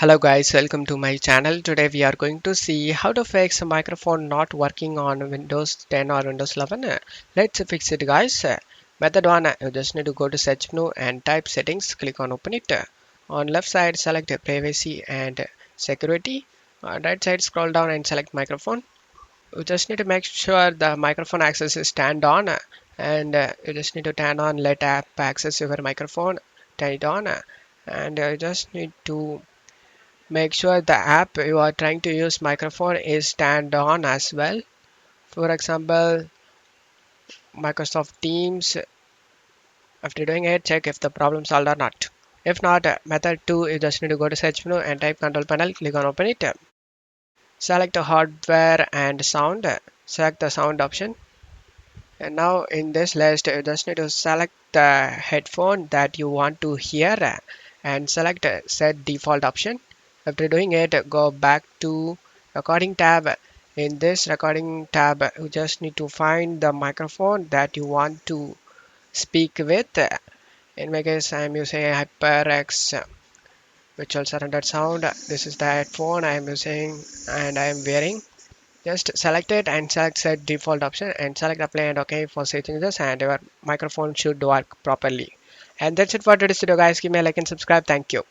Hello guys, welcome to my channel. Today we are going to see how to fix a microphone not working on Windows 10 or Windows 11. Let's fix it guys. Method 1, you just need to go to search menu and type settings, click on open it. On left side select privacy and security. On right side scroll down and select microphone. You just need to make sure the microphone access is turned on and you just need to turn on let app access your microphone, turn it on and you just need to make sure the app you are trying to use microphone is turned on as well. For example, Microsoft Teams. After doing it, check if the problem solved or not. If not, method 2, you just need to go to search menu and type control panel, click on open it. Select the hardware and sound. Select the sound option. And now in this list, you just need to select the headphone that you want to hear and select set default option. After doing it, go back to recording tab. In this recording tab, you just need to find the microphone that you want to speak with. In my case, I'm using a HyperX virtual surrounded sound. This is the headphone I am using and I am wearing. Just select it and select set default option and select apply and OK for setting this, and your microphone should work properly. And that's it for today's video guys. Give me a like and subscribe. Thank you.